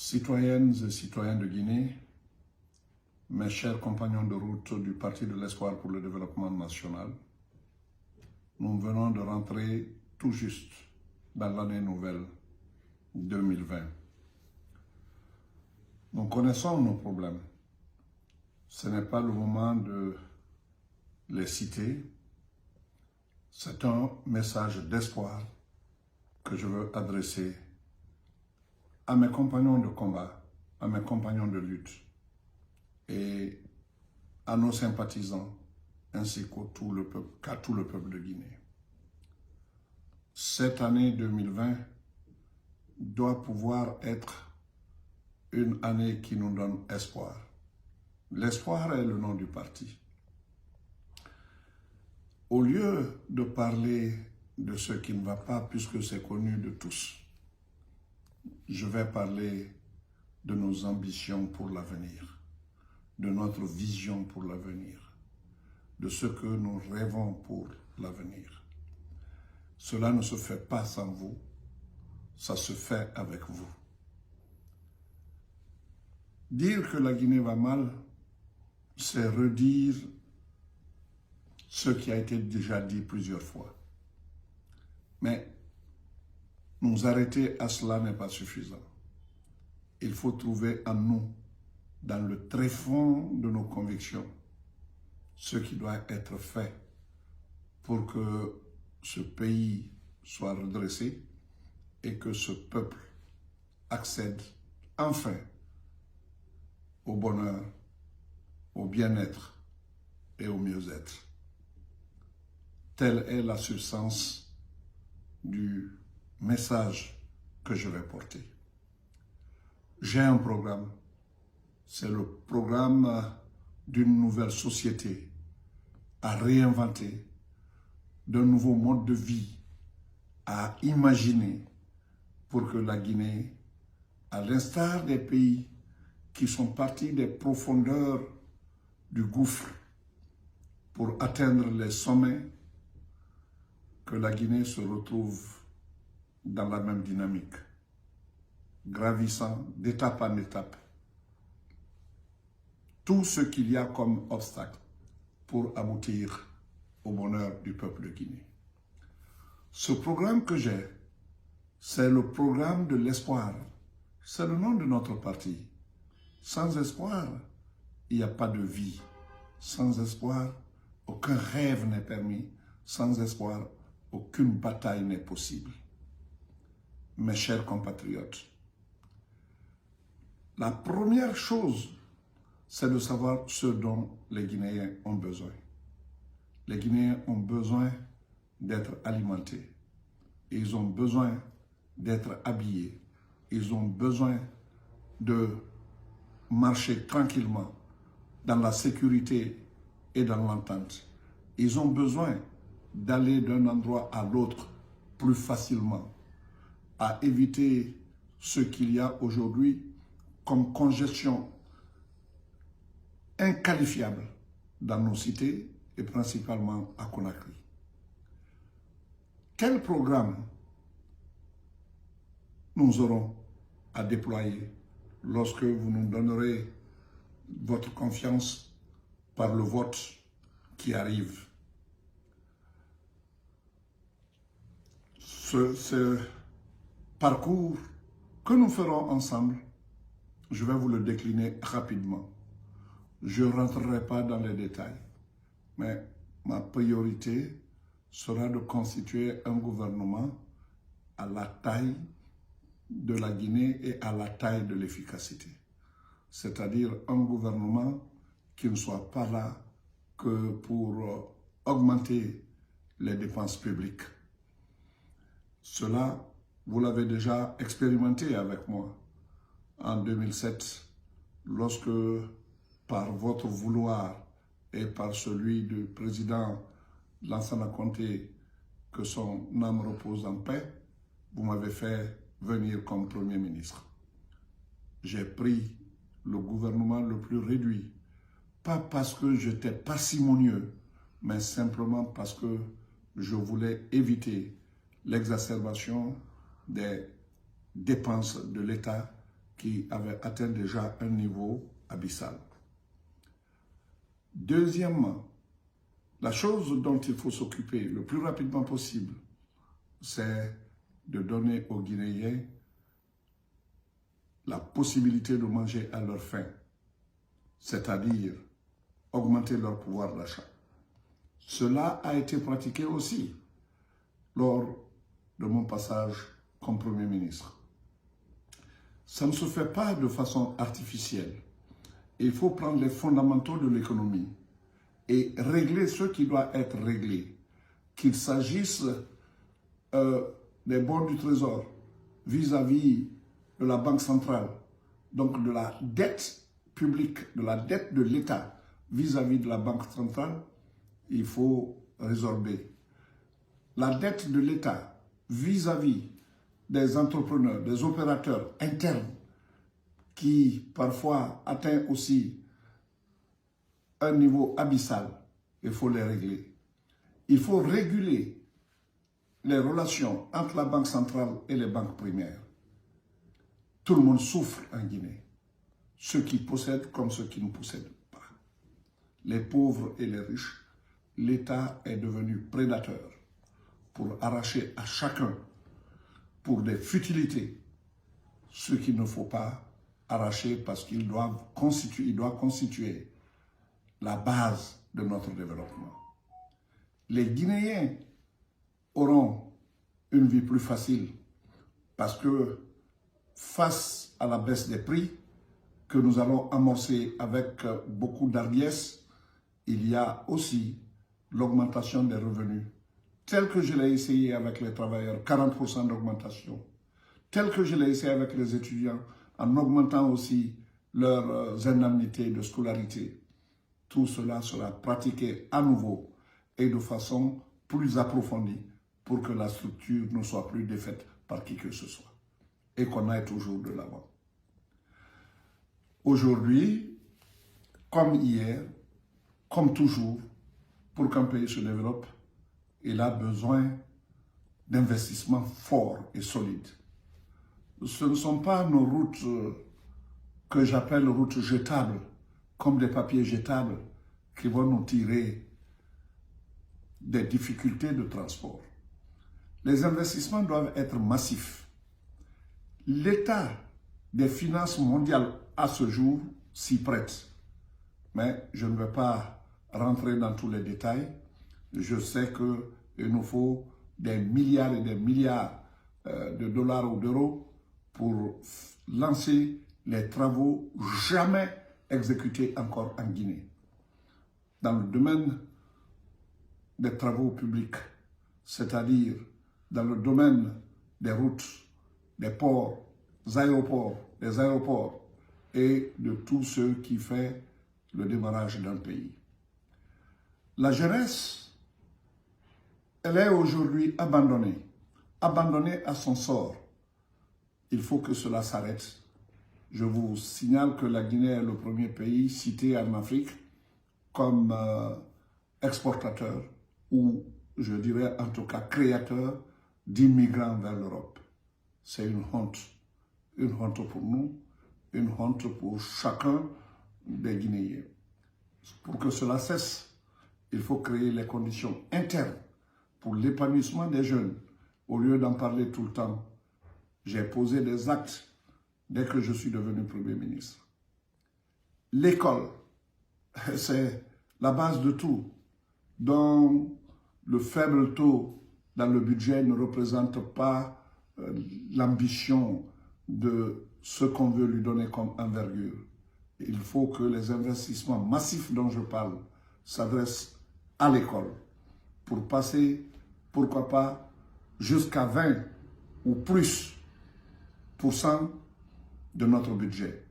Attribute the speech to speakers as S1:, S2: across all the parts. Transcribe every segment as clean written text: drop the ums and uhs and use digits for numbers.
S1: Citoyennes et citoyens de Guinée, mes chers compagnons de route du Parti de l'Espoir pour le développement national, nous venons de rentrer tout juste dans l'année nouvelle 2020. Nous connaissons nos problèmes. Ce n'est pas le moment de les citer. C'est un message d'espoir que je veux adresser à mes compagnons de combat, à mes compagnons de lutte et à nos sympathisants ainsi qu'à tout le peuple de Guinée. Cette année 2020 doit pouvoir être une année qui nous donne espoir. L'espoir est le nom du parti. Au lieu de parler de ce qui ne va pas, puisque c'est connu de tous, je vais parler de nos ambitions pour l'avenir, de notre vision pour l'avenir, de ce que nous rêvons pour l'avenir. Cela ne se fait pas sans vous, ça se fait avec vous. Dire que la Guinée va mal, c'est redire ce qui a été déjà dit plusieurs fois. Mais nous arrêter à cela n'est pas suffisant. Il faut trouver en nous, dans le tréfonds de nos convictions, ce qui doit être fait pour que ce pays soit redressé et que ce peuple accède enfin au bonheur, au bien-être et au mieux-être. Telle est la substance du message que je vais porter. J'ai un programme, c'est le programme d'une nouvelle société à réinventer, d'un nouveau mode de vie à imaginer pour que la Guinée, à l'instar des pays qui sont partis des profondeurs du gouffre pour atteindre les sommets, que la Guinée se retrouve dans la même dynamique, gravissant d'étape en étape tout ce qu'il y a comme obstacle pour aboutir au bonheur du peuple de Guinée. Ce programme que j'ai, c'est le programme de l'espoir. C'est le nom de notre parti. Sans espoir, il n'y a pas de vie. Sans espoir, aucun rêve n'est permis. Sans espoir, aucune bataille n'est possible. Mes chers compatriotes, la première chose, c'est de savoir ce dont les Guinéens ont besoin. Les Guinéens ont besoin d'être alimentés. Ils ont besoin d'être habillés. Ils ont besoin de marcher tranquillement dans la sécurité et dans l'entente. Ils ont besoin d'aller d'un endroit à l'autre plus facilement, à éviter ce qu'il y a aujourd'hui comme congestion inqualifiable dans nos cités et principalement à Conakry. Quel programme nous aurons à déployer lorsque vous nous donnerez votre confiance par le vote qui arrive? Ce parcours que nous ferons ensemble, je vais vous le décliner rapidement. Je ne rentrerai pas dans les détails, mais ma priorité sera de constituer un gouvernement à la taille de la Guinée et à la taille de l'efficacité. C'est-à-dire un gouvernement qui ne soit pas là que pour augmenter les dépenses publiques. Cela, vous l'avez déjà expérimenté avec moi en 2007, lorsque, par votre vouloir et par celui du président Lansana Conté, que son âme repose en paix, vous m'avez fait venir comme Premier ministre. J'ai pris le gouvernement le plus réduit, pas parce que j'étais parcimonieux, mais simplement parce que je voulais éviter l'exacerbation des dépenses de l'État qui avait atteint déjà un niveau abyssal. Deuxièmement, la chose dont il faut s'occuper le plus rapidement possible, c'est de donner aux Guinéens la possibilité de manger à leur faim, c'est-à-dire augmenter leur pouvoir d'achat. Cela a été pratiqué aussi lors de mon passage comme Premier ministre. Ça ne se fait pas de façon artificielle. Il faut prendre les fondamentaux de l'économie et régler ce qui doit être réglé, qu'il s'agisse des bons du Trésor vis-à-vis de la Banque centrale, donc de la dette publique, de la dette de l'État vis-à-vis de la Banque centrale, il faut résorber. La dette de l'État vis-à-vis des entrepreneurs, des opérateurs internes qui parfois atteint aussi un niveau abyssal, il faut les régler. Il faut réguler les relations entre la Banque centrale et les banques primaires. Tout le monde souffre en Guinée, ceux qui possèdent comme ceux qui ne possèdent pas. Les pauvres et les riches, l'État est devenu prédateur pour arracher à chacun, pour des futilités, ce qu'il ne faut pas arracher parce qu'il doit constituer la base de notre développement. Les Guinéens auront une vie plus facile parce que face à la baisse des prix que nous allons amorcer avec beaucoup d'hardiesse, il y a aussi l'augmentation des revenus. Tel que je l'ai essayé avec les travailleurs, 40% d'augmentation. Tel que je l'ai essayé avec les étudiants, en augmentant aussi leurs indemnités de scolarité. Tout cela sera pratiqué à nouveau et de façon plus approfondie pour que la structure ne soit plus défaite par qui que ce soit et qu'on aille toujours de l'avant. Aujourd'hui, comme hier, comme toujours, pour qu'un pays se développe, il a besoin d'investissements forts et solides. Ce ne sont pas nos routes que j'appelle routes jetables, comme des papiers jetables, qui vont nous tirer des difficultés de transport. Les investissements doivent être massifs. L'état des finances mondiales à ce jour s'y prête. Mais je ne vais pas rentrer dans tous les détails. Je sais qu'il nous faut des milliards et des milliards de dollars ou d'euros pour lancer les travaux jamais exécutés encore en Guinée. Dans le domaine des travaux publics, c'est-à-dire dans le domaine des routes, des ports, des aéroports et de tout ce qui fait le démarrage d'un pays. La jeunesse, elle est aujourd'hui abandonnée à son sort. Il faut que cela s'arrête. Je vous signale que la Guinée est le premier pays cité en Afrique comme exportateur ou, je dirais en tout cas, créateur d'immigrants vers l'Europe. C'est une honte pour nous, une honte pour chacun des Guinéens. Pour que cela cesse, il faut créer les conditions internes pour l'épanouissement des jeunes. Au lieu d'en parler tout le temps, j'ai posé des actes dès que je suis devenu Premier ministre. L'école, c'est la base de tout, dont le faible taux dans le budget ne représente pas l'ambition de ce qu'on veut lui donner comme envergure. Il faut que les investissements massifs dont je parle s'adressent à l'école pour passer, pourquoi pas, jusqu'à 20 ou plus % de notre budget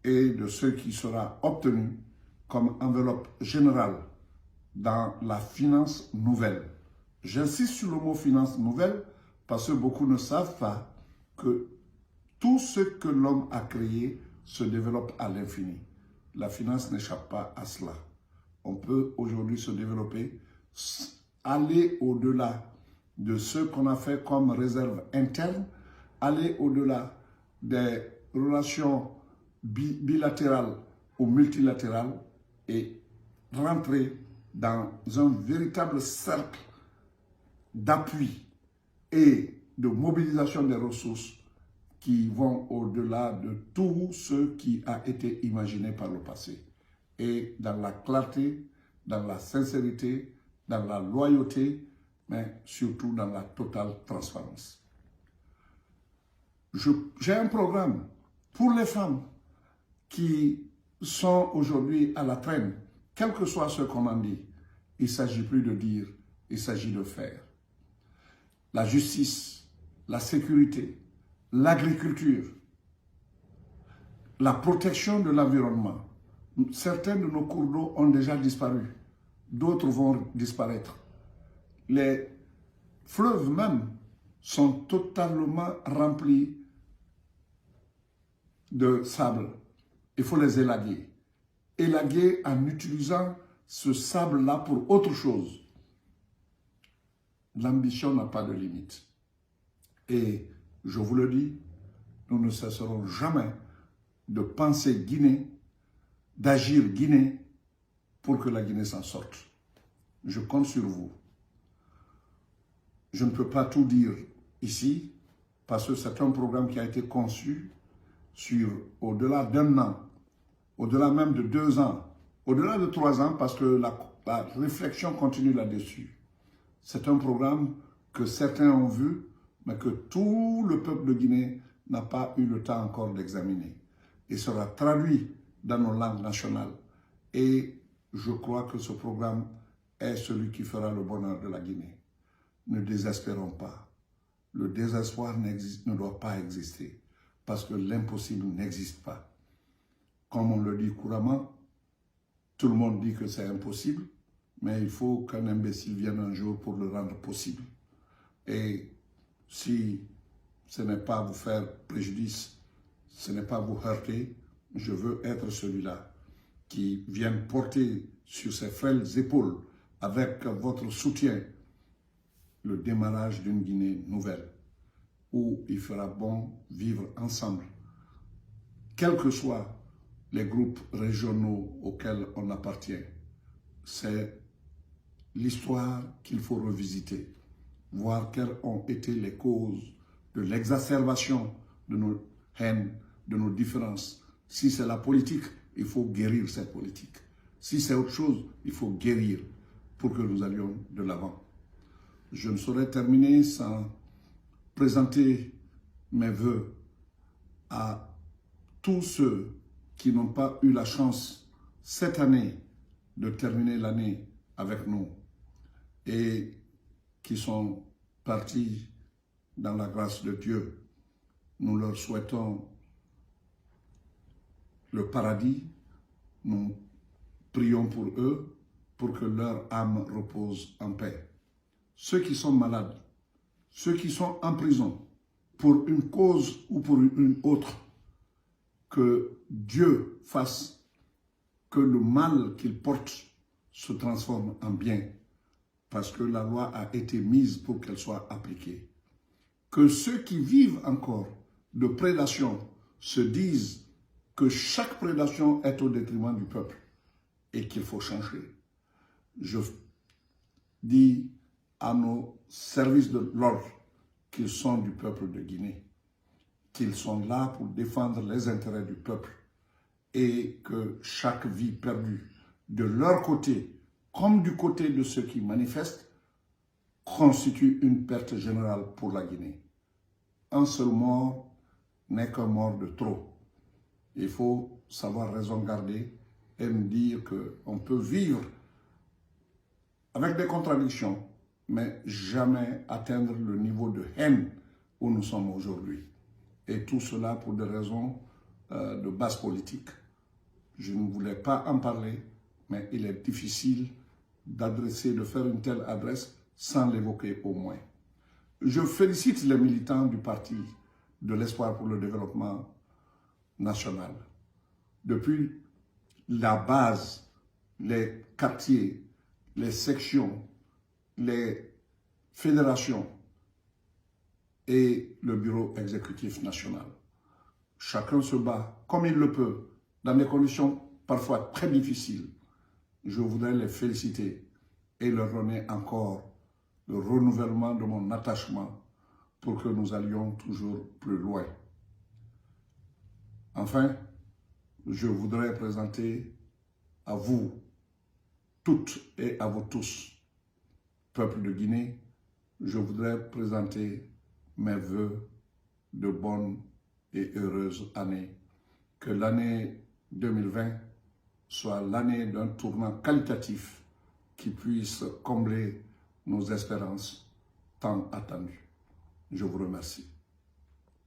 S1: et de ce qui sera obtenu comme enveloppe générale dans la finance nouvelle. J'insiste sur le mot finance nouvelle parce que beaucoup ne savent pas que tout ce que l'homme a créé se développe à l'infini. La finance n'échappe pas à cela. On peut aujourd'hui se développer, aller au-delà de ce qu'on a fait comme réserve interne, aller au-delà des relations bilatérales ou multilatérales et rentrer dans un véritable cercle d'appui et de mobilisation des ressources qui vont au-delà de tout ce qui a été imaginé par le passé. Et dans la clarté, dans la sincérité, dans la loyauté, mais surtout dans la totale transparence. J'ai un programme pour les femmes qui sont aujourd'hui à la traîne, quel que soit ce qu'on en dit. Il ne s'agit plus de dire, il s'agit de faire. La justice, la sécurité, l'agriculture, la protection de l'environnement. Certains de nos cours d'eau ont déjà disparu, d'autres vont disparaître. Les fleuves même sont totalement remplis de sable. Il faut les élaguer. Élaguer en utilisant ce sable-là pour autre chose. L'ambition n'a pas de limite. Et je vous le dis, nous ne cesserons jamais de penser Guinée, d'agir Guinée pour que la Guinée s'en sorte. Je compte sur vous. Je ne peux pas tout dire ici parce que c'est un programme qui a été conçu sur au-delà d'1 an, au-delà même de 2 ans, au-delà de 3 ans parce que la réflexion continue là-dessus. C'est un programme que certains ont vu, mais que tout le peuple de Guinée n'a pas eu le temps encore d'examiner. Il sera traduit dans nos langues nationales. Et je crois que ce programme est celui qui fera le bonheur de la Guinée. Ne désespérons pas. Le désespoir ne doit pas exister parce que l'impossible n'existe pas. Comme on le dit couramment, tout le monde dit que c'est impossible, mais il faut qu'un imbécile vienne un jour pour le rendre possible. Et si ce n'est pas vous faire préjudice, ce n'est pas vous heurter, je veux être celui-là qui vient porter sur ses frêles épaules, avec votre soutien, le démarrage d'une Guinée nouvelle, où il fera bon vivre ensemble, quels que soient les groupes régionaux auxquels on appartient. C'est l'histoire qu'il faut revisiter, voir quelles ont été les causes de l'exacerbation de nos haines, de nos différences. Si c'est la politique, il faut guérir cette politique. Si c'est autre chose, il faut guérir pour que nous allions de l'avant. Je ne saurais terminer sans présenter mes vœux à tous ceux qui n'ont pas eu la chance cette année de terminer l'année avec nous et qui sont partis dans la grâce de Dieu. Nous leur souhaitons le paradis. Nous prions pour eux pour que leur âme repose en paix. Ceux qui sont malades, ceux qui sont en prison pour une cause ou pour une autre, que Dieu fasse que le mal qu'ils portent se transforme en bien, parce que la loi a été mise pour qu'elle soit appliquée. Que ceux qui vivent encore de prédation se disent que chaque prédation est au détriment du peuple et qu'il faut changer. Je dis à nos services de l'ordre qu'ils sont du peuple de Guinée, qu'ils sont là pour défendre les intérêts du peuple et que chaque vie perdue de leur côté, comme du côté de ceux qui manifestent, constitue une perte générale pour la Guinée. Un seul mort n'est qu'un mort de trop. Il faut savoir raison garder et me dire qu'on peut vivre avec des contradictions, mais jamais atteindre le niveau de haine où nous sommes aujourd'hui. Et tout cela pour des raisons de base politique. Je ne voulais pas en parler, mais il est difficile de faire une telle adresse sans l'évoquer au moins. Je félicite les militants du parti de l'Espoir pour le développement national. Depuis la base, les quartiers, les sections, les fédérations et le bureau exécutif national. chacun se bat comme il le peut, dans des conditions parfois très difficiles. Je voudrais les féliciter et leur donner encore le renouvellement de mon attachement pour que nous allions toujours plus loin. Enfin, je voudrais présenter à vous toutes et à vous tous, peuple de Guinée, je voudrais présenter mes vœux de bonne et heureuse année. Que l'année 2020 soit l'année d'un tournant qualitatif qui puisse combler nos espérances tant attendues. Je vous remercie.